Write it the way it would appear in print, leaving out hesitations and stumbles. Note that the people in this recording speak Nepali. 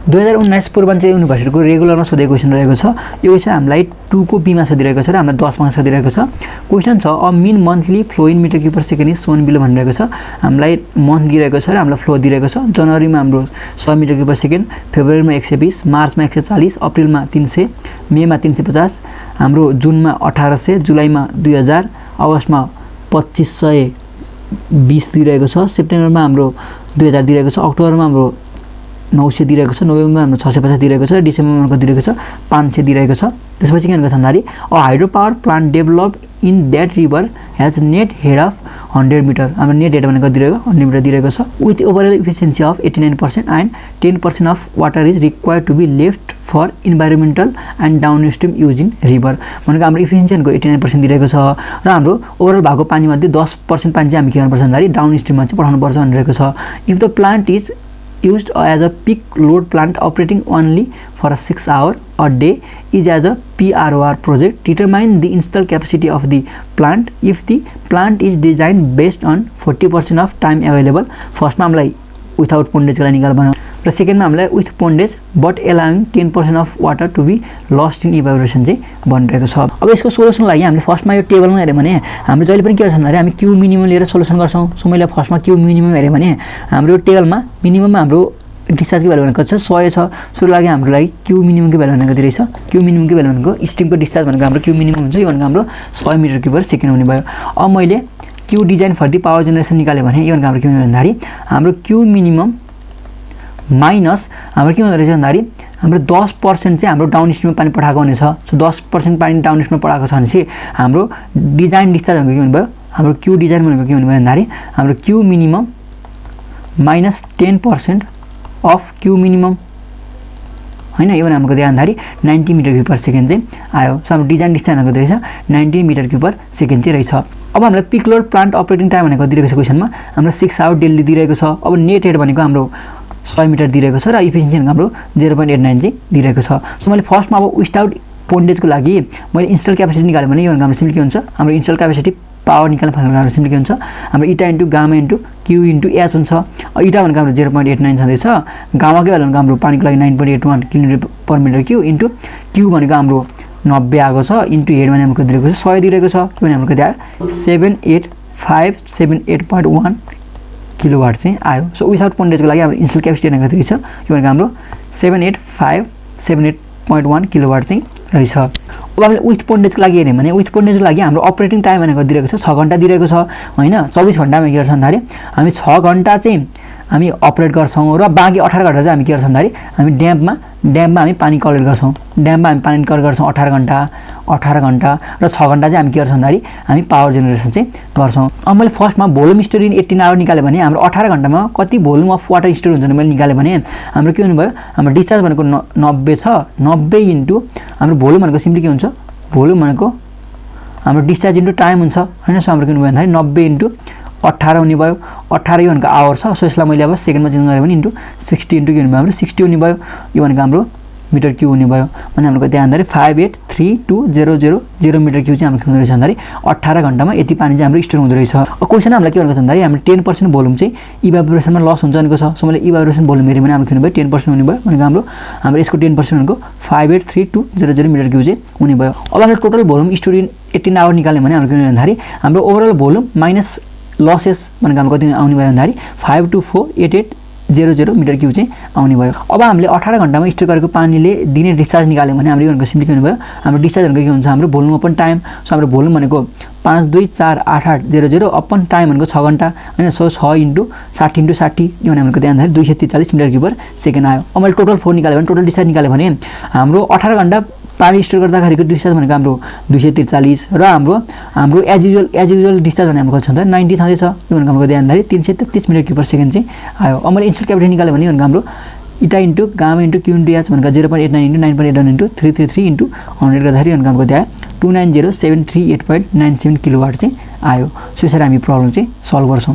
2019 पूर्वाञ्चल युनिभर्सिटीको रेगुलरमा सोधेको क्वेशन रहेको छ। यो क्वेशन हामीलाई 2 को बी मा सोधिरहेको छ र हामीलाई 10 मा सोधिरहेको छ। क्वेशन छ a mean monthly flow in metre cube per second is shown below भनिरहेको छ। हामीलाई मन्थ दिइरहेको छ र हामीलाई फ्लो दिइरहेको छ। जनवरीमा हाम्रो 100 मिटर क्यूब पर सेकेन्ड, फेब्रुअरीमा 120, मार्चमा 140, अप्रिलमा 300, मेमा 350, हाम्रो जुनमा 1800, जुलाईमा 2000, अगस्तमा 2520 दिइरहेको छ, सेप्टेम्बरमा हाम्रो 2000 दिइरहेको छ, अक्टोबरमा हाम्रो 900 दिइरहेको छ, नोभेम्बरमा हाम्रो 650 दिइरहेको छ, डिसेम्बरमा हाम्रो दिइरहेको छ 500 दिइरहेको छ। त्यसपछि के भनेको छ भन्दाखेरि a hydro power plant developed in that river has net head of 100 metre. हाम्रो नेट हेड भनेको दिइरहेको 100 मिटर दिइरहेको छ with overall efficiency of 89% and 10% of water is required to be left for environmental and downstream use in river. भनेको हाम्रो इफिसिएन्सीको 89% दिइरहेको छ र हाम्रो ओभरअल भएको पानी मध्ये 10% पानी चाहिँ हामी के गर्नुपर्छ भन्दाखेरि डाउनस्ट्रिममा चाहिँ पठाउनु पर्छ भनिरहेको छ। If the plant is used as a peak load plant operating only for a 6 hour a day is as a PROR project. Determine the installed capacity of the plant if the plant is designed based on 40% of time available. First मा हामीलाई without pondage लाई निकाल बनाऊ र सेकेन्ड मा हामीलाई with pondage but allowing 10% of water to be lost in evaporation चाहिँ भनिरहेको छ। अब यसको सोलुसन लागि हामीले फर्स्टमा यो टेबलमा हेर्यो भने हामीले जहिले पनि के गर्छौं भन्दाखेरि हामी क्यू मिनिमम लिएर सोलुसन गर्छौं। सो मैले फर्स्टमा क्यू मिनिमम हेर्यो भने हाम्रो टेबलमा मिनिमममा हाम्रो डिस्चार्जको भ्यालु भनेको छ 100 छ। सो लागि हाम्रो लागि क्यू मिनिममको भ्यालु भनेको दिइरहेछ। क्यू मिनिममको भ्यालु भनेको स्ट्रिमको डिस्चार्ज भनेको हाम्रो क्यू मिनिमम हुन्छ, यो भनेको हाम्रो 100 मिटर क्यूब पर सेकेन्ड हुने भयो। अब मैले Q design for the power generation निकाले भने यो भनेको हाम्रो के हुने भन्दाखेरि हाम्रो क्यू मिनिमम माइनस हाम्रो के हुँदो रहेछ भन्दाखेरि हाम्रो 10% चाहिँ हाम्रो डाउनस्ट्रिममा पानी पठाएको हुनेछ। सो 10% पानी डाउनस्ट्रिममा पठाएको छ भनेपछि हाम्रो डिजाइन डिस्चार्ज भनेको के हुने भयो, हाम्रो क्यू डिजाइन भनेको के हुने भयो भन्दाखेरि हाम्रो Q minimum minus 10% of Q minimum हैन। यो भने हाम्रो ध्यान भन्दाखेरि 90 मिटर क्यूब पर सेकेन्ड चाहिँ आयो। सो हाम्रो डिजाइन डिस्चार्ज भनेको रहेछ 90 मिटर क्यूब पर सेकेन्ड चाहिँ रहेछ। अब हामीलाई peak load plant operating time भनेको दिएको छ क्वेशनमा हाम्रो 6 आवर डेली दिएको छ। अब नेट हेड भनेको हाम्रो 100 मिटर दिएको छ र इफिसिएन्सी भनेको हाम्रो 0.89 चाहिँ दिएको छ। सो मैले फर्स्टमा अब विदाउट पोन्डेजको लागि मैले इन्स्टल क्यापेसिटी निकाले भने यो भनेको हाम्रो सिम्पली के हुन्छ, हाम्रो इन्स्टल क्यापेसिटी पावर निकाल्न फर्मुला हाम्रो सिम्पली के हुन्छ, हाम्रो इटा into gamma into Q into H हुन्छ। इटा भनेको हाम्रो 0.89 छँदैछ, गामाकै भ्यालु भनेको हाम्रो पानीको लागि 9.81 kilometre per metre Q into Q भनेको हाम्रो 90 आएको छ इन्टु हेड भने हाम्रो दिएको छ 100 दिएको छ। यो भने हाम्रो दिएको 78578.1 किलोवाट चाहिँ आयो। सो विदाउट पोन्डेजको लागि हाम्रो इन्स्टल क्यापेसिटी भनेको दिएको छ, यो भनेको हाम्रो 78578.1 किलोवाट चाहिँ रहेछ। अब हामीले विथ पोन्डेजको लागि हेर्यौँ भने विथ पोन्डेजको लागि हाम्रो अपरेटिङ टाइम भनेको दिएको छ 6 घण्टा दिएको छ हैन। 24 घण्टामा के गर्छ भन्दाखेरि हामी 6 घण्टा चाहिँ हामी अपरेट गर्छौं र बाँकी 18 घण्टा चाहिँ हामी के गर्छौं भन्दाखेरि हामी ड्याममा हामी पानी कलेक्ट गर्छौं। ड्याममा हामी पानी कलेक्ट गर्छौं 18 घण्टा र 6 घण्टा चाहिँ हामी के गर्छौं भन्दाखेरि हामी पावर जेनेरेसन चाहिँ गर्छौं। अब मैले फर्स्टमा भोल्युम स्टोर इन 18 आवर निकाले भने हाम्रो 18 घण्टामा कति भोल्युम अफ वाटर स्टोर हुन्छ मैले निकाले भने हाम्रो के हुने भयो, हाम्रो डिस्चार्ज भनेको 90 छ। 90 इन्टु हाम्रो भोल्युम भनेको सिम्पली के हुन्छ, भोल्युम भनेको हाम्रो डिस्चार्ज इन्टु टाइम हुन्छ हैन। सो हाम्रो के हुने भयो भन्दाखेरि 90 इन्टु 18 हुने भयो। 18 यो भनेको आवर छ। सो यसलाई मैले अब सेकेन्डमा चेन्ज गरेँ भने इन्टु 60 इन्टु के हुने भयो हाम्रो 60 हुने भयो। यो भनेको हाम्रो मिटर क्यू हुने भयो। अनि हाम्रो त्यहाँ भन्दाखेरि 583200 मिटर क्यू चाहिँ हाम्रो हुँदो रहेछ भन्दाखेरि 18 घण्टामा यति पानी चाहिँ हाम्रो स्टोर हुँदो रहेछ। अब क्वेशन हामीलाई के भनेको छ भन्दाखेरि हाम्रो 10% भोल्युम चाहिँ इभापोरेसनमा लस हुन्छ भनेको छ। सो मैले इभापोरेसन भोल्युम हेरेँ भने हाम्रो के हुने भयो 10% हुने भयो भनेको हाम्रो यसको 10% भनेको 583200 मिटर क्यू चाहिँ हुने भयो। अब हामीले total volume store in 18 hour निकाल्यौँ भने हाम्रो के हुने भन्दाखेरि हाम्रो ओभरअल भोल्युम माइनस लसेस भनेको हाम्रो कति आउने भयो भन्दाखेरि 5248800 मिटर क्यूब चाहिँ आउने भयो। अब हामीले 18 घण्टामा स्टोर गरेको पानीले दिने डिस्चार्ज निकाल्यौँ भने हाम्रो भनेको सिम्पली के हुने भयो, हाम्रो डिस्चार्ज भनेको के हुन्छ हाम्रो भोल्युम अपन टाइम। सो हाम्रो भोल्युम भनेको 5248800 अपन टाइम भनेको 6 घण्टा हैन। सो 6 इन्टु 60 इन्टु 60 यो भने हाम्रो त्यहाँ भन्दाखेरि 243 मिटर क्यूब पर सेकेन्ड आयो। अब मैले टोटल 4 निकाल्यो भने टोटल डिस्चार्ज निकाल्यो भने हाम्रो 18 घण्टा पानी स्टोर गर्दाखेरिको डिस्चार्ज भनेको हाम्रो 243 र हाम्रो एज युजुअल डिस्चार्ज भने हाम्रो कति छ त 90 छँदैछ। यो भनेको हाम्रो ध्यान भन्दाखेरि 333 मिटर क्यूब पर सेकेन्ड चाहिँ आयो। अब मैले इन्स्टल क्यापेसिटी निकाल्यो भने हाम्रो इटा into gamma into Q into H भनेको 0.89 इन्टु 9.81 इन्टु 333 इन्टु 100 गर्दाखेरि हाम्रो त्यहाँ 290738.97 किलोवाट चाहिँ आयो। सो यसरी हामी प्रब्लम चाहिँ सल्भ गर्छौँ।